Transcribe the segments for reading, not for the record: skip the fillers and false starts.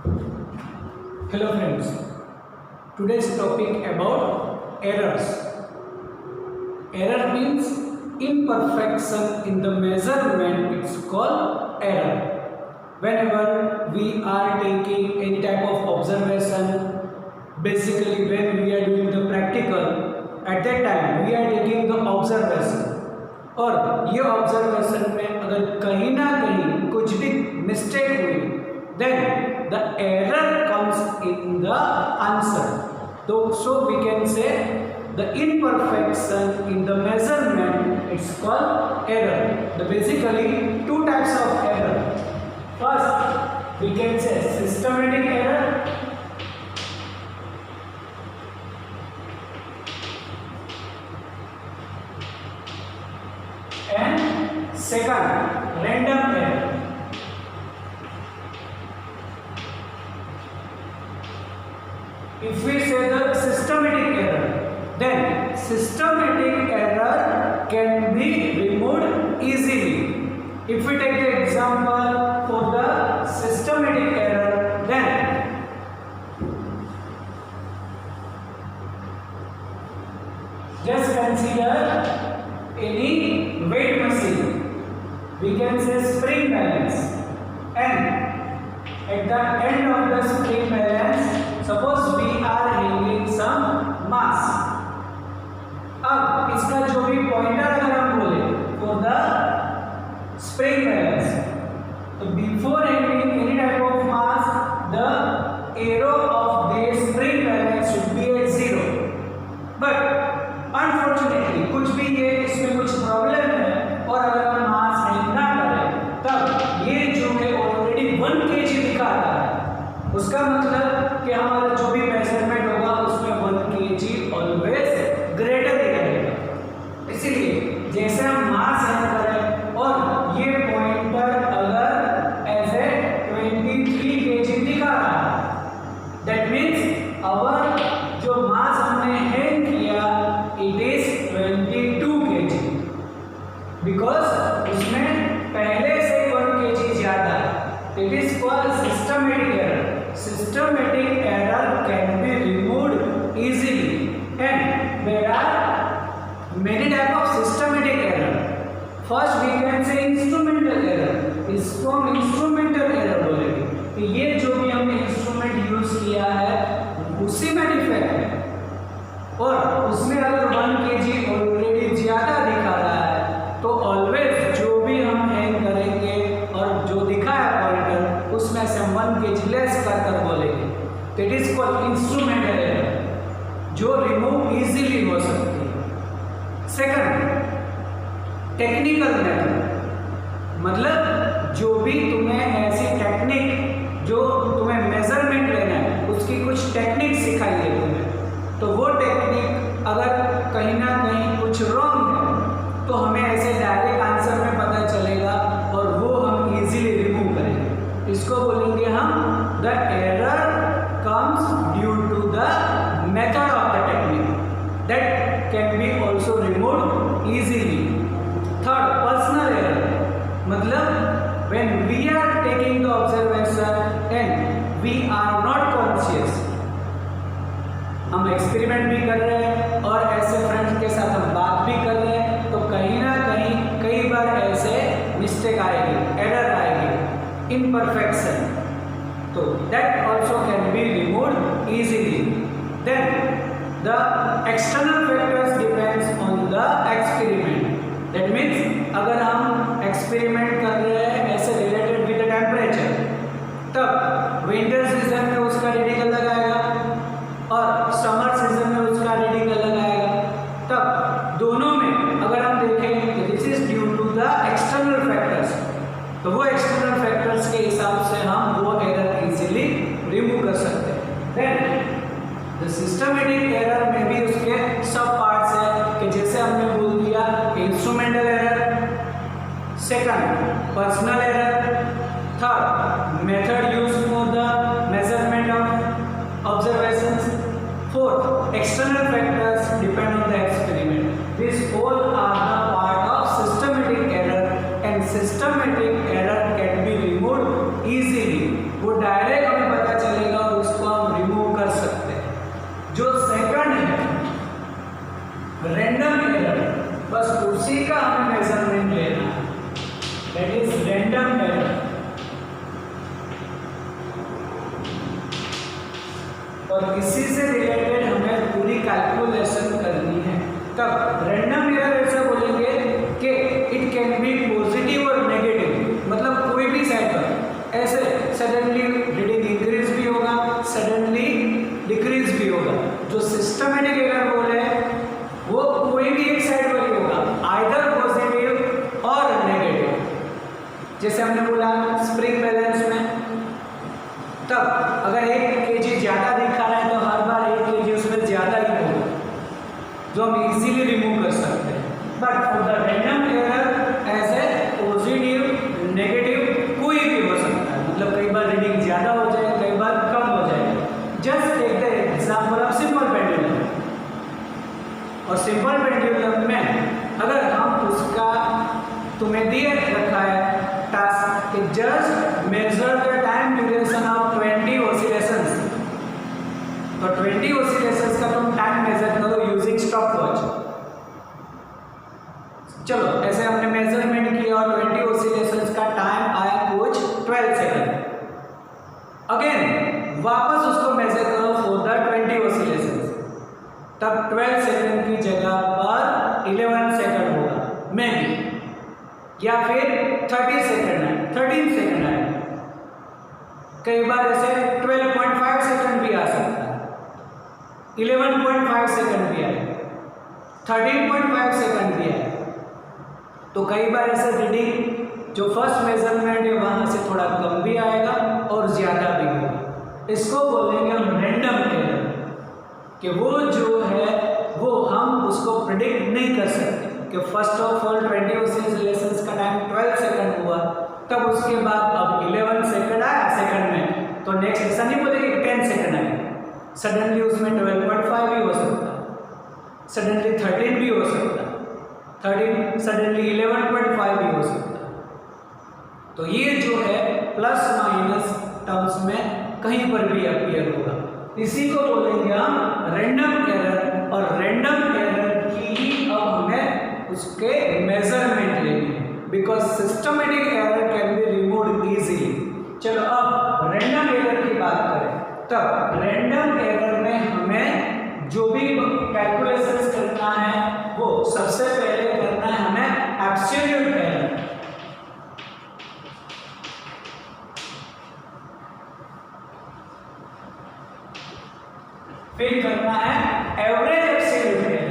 Hello friends, today's topic about errors. Error means imperfection in the measurement, it's called error. Whenever we are taking any type of observation, basically when we are doing the practical, at that time we are taking the observation. और ये observation में अगर कहीं ना कहीं कुछ भी mistake हुई, then the error comes in the answer. So we can say the imperfection in the measurement, it's called error. The basically two types of error. First we can say systematic error, and second random error. If we say the systematic error, then systematic error can be removed easily. If we take the example for the systematic error, then just consider any weight machine. We can say spring balance, and at the end of the spring balance, suppose we are hanging some mass. अब इसका जो भी pointer अगर हम बोले for the spring balance, तो before hanging any type of mass, the arrow of the spring balance should be at 0. But unfortunately कुछ भी ये इसमें कुछ प्रॉब्लम है और अगर हम मास हैंग ना करें, तब ये जो है ऑलरेडी 1 kg दिखा रहा है। उसका मतलब कि हमारा जो भी मेजरमेंट होगा उसमें 1 kg ऑलवेज ग्रेटर ही रहेगा। इसीलिए जैसे हम मास हैंग करें और ये पॉइंटर अगर एज ए 23 kg दिखा रहा है, दैट मीन्स आवर जो मास हमने हैंग किया इट इज 22 kg, बिकॉज उसमें पहले से 1 kg ज्यादा है। It is called systematic error. Systematic error can be removed easily, and there are many type of systematic error. First we can say instrumental error. इसको हम instrumental error बोलेंगे कि ये जो भी हमने इंस्ट्रूमेंट यूज किया है उसी में डिफेक्ट है और उसमें अगर 1 kg ऑलरेडी ज्यादा दिखा रहा है, तो ऑलवेज जो भी हम हैंग करेंगे और जो दिखाया पॉइंटर उसमें से 1 kg लेस कर बोलेंगे, तो it is called instrumental error, जो रिमूव इजीली हो सकती है। सेकंड टेक्निकल मेथड, मतलब जो भी तुम्हें ऐसी टेक्निक जो तुम्हें मेजरमेंट लेना है उसकी कुछ टेक्निक सिखाई है तुम्हें, तो वो टेक्निक अगर कहीं ना कहीं कुछ रॉन्ग है तो हमें ऐसे डायरेक्ट आंसर में पता चलेगा और वो हम इजीली रिमूव करेंगे। इसको बोलेंगे हम the error comes due to the method of the technique that can be also removed easily. Third personal error, मतलब when we are taking the observation and we are not conscious, हम experiment भी कर रहे हैं और ऐसे friends के साथ हम बात भी कर रहे हैं, तो कहीं ना कहीं कई बार ऐसे मिस्टेक आएगी, एरर आएगी, इम्परफेक्शन, तो that also can be removed easily. Then the external factors depends on the experiment, that means अगर हम एक्सपेरिमेंट कर रहे हैं ऐसे रिलेटेड विद द टेम्परेचर, तब विंटर सीजन में उसका रीडिंग अलग आएगा और समर सीजन में उसका रीडिंग अलग आएगा। तब दोनों में अगर हम देखें this is due to the external factors, तो वो एक्सटर्नल फैक्टर्स के हिसाब से हम वो एरर इजीली रिमूव कर सकते हैं। देन द सिस्टमेटिक एरर में भी उसके सब पार्ट्स है कि जैसे हमने बोल दिया instrumental error, second personal error, third method use for the measurement of observations, fourth external factors depend on the experiment. These all are the part of systematic error, and systematic error can be removed easily. वो direct हमें पता और इसी से related हमें पूरी calculation करनी है। तब रैंडम एरर ऐसा बोलेंगे कि इट कैन बी पॉजिटिव और नेगेटिव, मतलब कोई भी साइड पर ऐसे सडनली रीडिंग इंक्रीज भी होगा, सडनली डिक्रीज भी होगा। जो सिस्टमेटिक एरर बोले वो कोई भी एक साइड पर ही होगा, आइदर पॉजिटिव और नेगेटिव। जैसे हमने बोला स्प्रिंग बैलेंस में, तब अगर 1 kg ज्यादा दिखा रहा है तो हर बार 1 kg उसमें ज्यादा ही होगा, जो हम इजीली रिमूव कर सकते हैं। But for the random error as a positive negative कोई भी हो सकता है, मतलब कई बार रीडिंग ज्यादा हो जाए, कई बार कम हो जाए। Just take the example of simple pendulum, और सिंपल पेंडुलम में अगर हम उसका तुम्हें दिए रखा है टास्क कि just measure the time duration of 20 oscillations, तो 20 ऑसिलेशंस का तुम टाइम मेजर करो यूजिंग स्टॉप वॉच। चलो ऐसे हमने मेजरमेंट किया और 20 ऑसिलेशंस का टाइम आया कुछ 12 सेकंड। अगेन वापस उसको मेजर करो फॉर द 20 ऑसिलेशंस, तब 12 सेकंड की जगह पर 11 सेकंड होगा मे बी, या फिर 13 सेकंड आए। कई बार ऐसे 12.5 सेकंड भी आ सकता है, 11.5 सेकंड भी आए, 13.5 सेकंड भी आए। तो कई बार ऐसे रीडिंग जो फर्स्ट मेजरमेंट है वहां से थोड़ा कम भी आएगा और ज्यादा भी होगा। इसको बोलेंगे हम रैंडम एरर, कि वो जो है वो हम उसको प्रिडिक्ट नहीं कर सकते कि फर्स्ट ऑफ ऑल 20 ऑसिलेशंस का टाइम 12 सेकंड हुआ, तब उसके बाद अब 11 सेकंड आया सेकंड में, तो नेक्स्ट ऐसा नहीं बोलेंगे 10 सेकंड आएगा, सडनली उसमें 12.5 भी हो सकता, सडनली 13 भी हो सकता, 13 सडनली 11.5 भी हो सकता। तो ये जो है प्लस माइनस टर्म्स में कहीं पर भी अपीयर होगा, इसी को बोलेंगे हम रैंडम एरर। और रैंडम एरर की ही अब हमें उसके मेजरमेंट लेनी है, because systematic error can be removed easily. चलो अब रैंडम एरर की बात करें, तब रैंडम एरर में हमें जो भी कैलकुलेशंस करना है वो सबसे पहले करना है हमें एब्सोल्यूट एरर। फिर करना है average absolute error.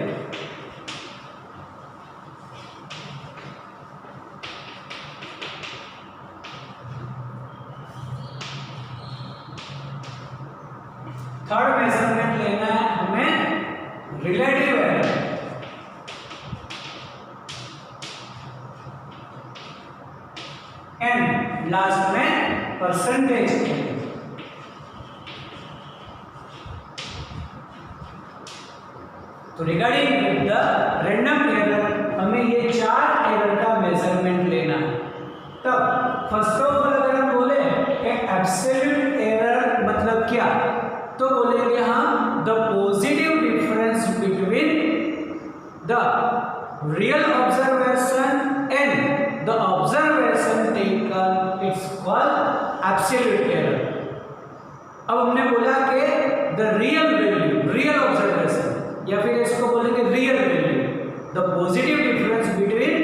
Third measurement लेना है हमें रिलेटिव एरर। एंड लास्ट में परसेंटेज एरर। तो रिगार्डिंग द रैंडम एरर हमें ये 4 एरर का मेजरमेंट लेना है। तब फर्स्ट ऑफ ऑल अगर हम बोले कि एब्सोल्यूट एरर मतलब क्या, तो बोलेंगे हम the positive difference between the real observation and the observation taken, it's called absolute error. अब हमने बोला कि the real value, real observation, या फिर इसको बोलेंगे real value, the positive difference between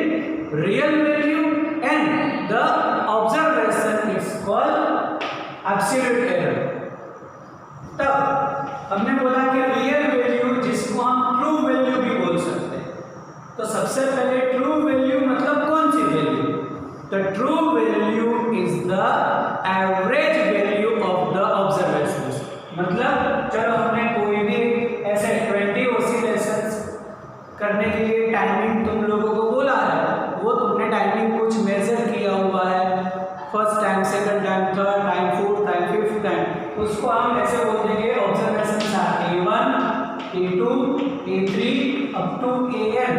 real value and the observation, it's called absolute error. तब हमने बोला कि रियल वैल्यू जिसको हम ट्रू वैल्यू भी बोल सकते हैं, तो सबसे पहले ट्रू वैल्यू मतलब कौन सी value? The true value is the average value of the observations. मतलब चलो हमने कोई भी ऐसे 20 ऑसिलेशंस करने के लिए टाइमिंग तुम लोगों को बोला है, वो तुमने टाइमिंग कुछ मेजर किया हुआ है, first time, second time, third time, fourth time, fifth time, उसको हम ऐसे बोल देंगे observation A1, A2, A3 up to AN।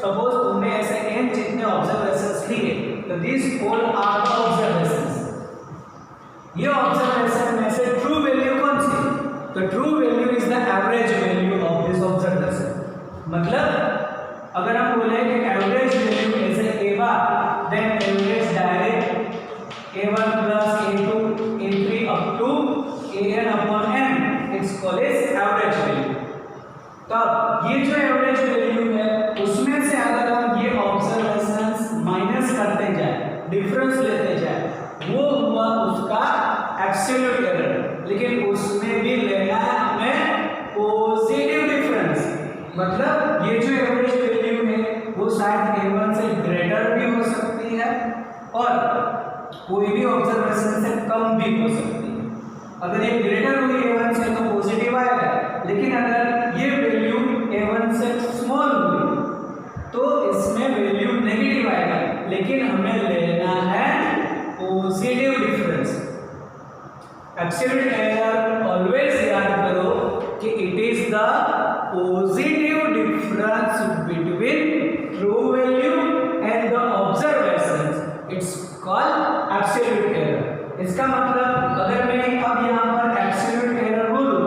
Suppose तुमने ऐसे n जितने ऑब्जर्वेशंस लिए, तो this all are the observations. ये ऑब्जर्वेशन में से ट्रू वैल्यू कौन सी? तो true value is the average value of this observation. मतलब अगर हम बोले कि average value is A bar, then average direct A1 plus A2 A3 up to AN upon N, it's is called as average value. तब ये जो average value है उसमें से अगर हम ये ऑब्जर्वेशंस माइनस करते जाए, डिफरेंस लेते जाए, वो हुआ उसका एब्सोल्यूट एरर। लेकिन उसमें भी लेना है हमें पॉजिटिव डिफरेंस, मतलब ये जो एवरेज वैल्यू है वो शायद A1 से ग्रेटर भी हो सकती है और कोई भी ऑब्जर्वेशन से कम भी हो सकती है। अगर ये ग्रेटर हुई A1 से तो पॉजिटिव आएगा, लेकिन अगर ये वैल्यू A1 से स्मॉल हुई तो इसमें वैल्यू नेगेटिव आएगा, लेकिन हमें लेना है positive difference. Absolute error always याद करो कि it is the positive difference between true value and the observations, it's called absolute error. इसका मतलब अगर मैं अब यहां पर एब्सोल्यूट एरर बोलूं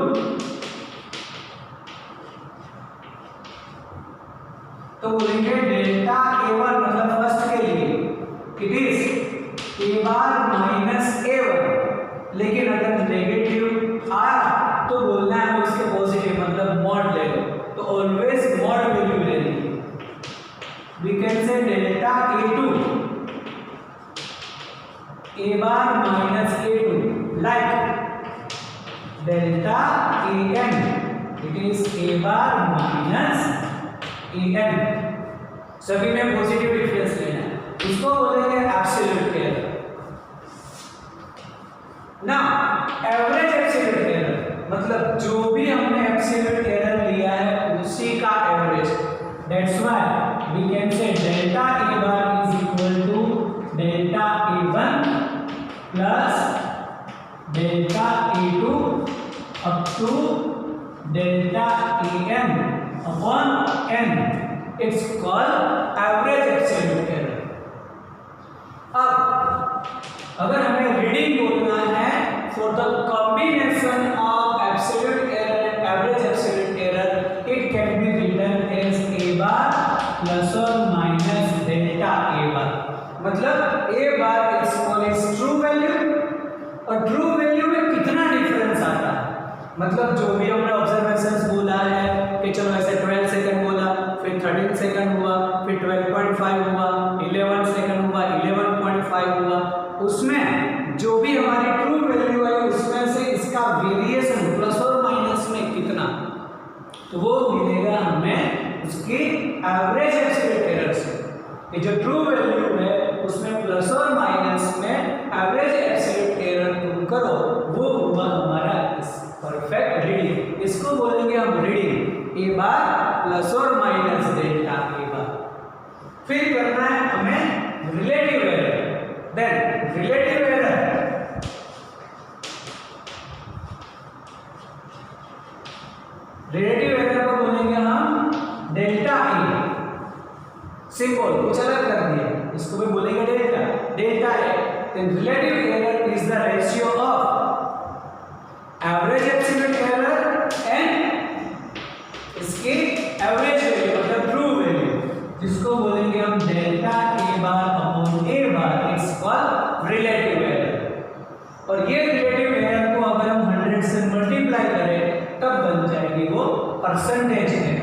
तो बोलेंगे डेल्टा A1 मतलब फर्स्ट के लिए it is A bar minus A1, लेकिन अगर नेगेटिव आया तो बोलना है उसके पॉजिटिव मतलब मॉड ले लो, तो ऑलवेज मॉड वैल्यू लेनी है। We can say delta A2 A bar minus A2 like delta AN it is A bar minus AN, सभी में पॉजिटिव डिफरेंस लेना है, इसको बोलेंगे एब्सोल्यूट एरर। ना एवरेज एब्सोल्यूट एरर मतलब जो भी हमने एब्सोल्यूट एरर लिया है उसी का average. That's why we can say delta A bar is equal to delta A1 plus delta A2 up to delta AN upon n, it's called average absolute error. अब अगर हमें रीडिंग बोलना है for the combination of absolute error and average absolute error, it can be written as A bar plus और minus delta A bar. मतलब A bar is called as true value, और true value में कितना difference आता है, मतलब जो भी हमने ऑब्जर्वेशंस बोला है कि चलो ऐसे 12 सेकंड बोला, फिर 13 सेकंड हुआ, फिर 12.5 हुआ, 11 सेकंड हुआ, 11.5 हुआ, उसमें जो भी हमारी ट्रू वैल्यू है उसमें से इसका वेरिएशन प्लस और माइनस में कितना, तो वो मिलेगा हमें उसकी एवरेज एब्सोल्यूट एरर से। ये जो ट्रू वैल्यू है उसमें प्लस और माइनस में एवरेज एब्सोल्यूट एरर तुम करो, वो हुआ हमारा परफेक्ट रीडिंग। इसको बोलेंगे हम रीडिंग A बार प्लस और माइनस डेल्टा A बार। फिर करना है हमें relative error. Then relative error को बोलेंगे हम डेल्टा A। सिंपल कुछ अलग कर दिया, इसको भी बोलेंगे delta A। Then relative error is the ratio of average absolute error and इसकी एवरेज वैल्यू मतलब ट्रू वैल्यू, जिसको बोलेंगे हम delta A bar upon A bar, it's called relative error. और ये रिलेटिव एरर को अगर हम 100 से मल्टीप्लाई करें तब बन जाएगी वो percentage error.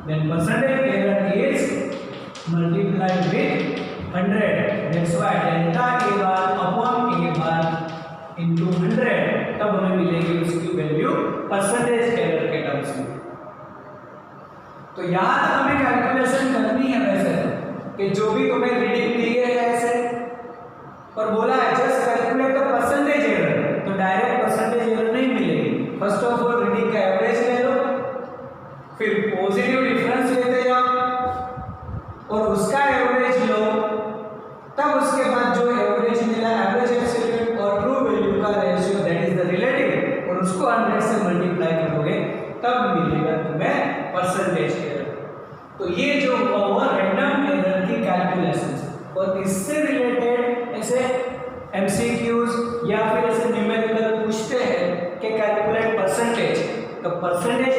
Then percentage error is multiplied with 100. That's why delta A bar upon A bar into 100, तब हमें मिलेगी उसकी वैल्यू परसेंटेज एरर के टर्म्स में। तो यहाँ तक हमें कैलकुलेशन करनी है वैसे कि जो भी तुम्हें रीडिंग दी है ऐसे और बोला है just calculate the percentage error, तो डायरेक्ट परसेंटेज एरर नहीं मिलेगी। फर्स्ट ऑफ ऑल रीडिंग का एवरेज ले लो, फिर पॉजिटिव डिफरेंस लेते जाओ और उसका एवरेज लो, तब उसके बाद जो एवरेज मिला एवरेज एब्सोल्यूट और ट्रू वैल्यू का ratio that is the relative, और उसको 100 से मल्टीप्लाई करोगे तब मिलेगा तुम्हें परसेंटेज एरर। तो ये जो हुआ वो रैंडम एरर की कैलकुलेशंस, और इससे रिलेटेड ऐसे एमसीक्यूज या फिर ऐसे न्यूमेरिकल पूछते हैं कि कैलकुलेट परसेंटेज, तो परसेंटेज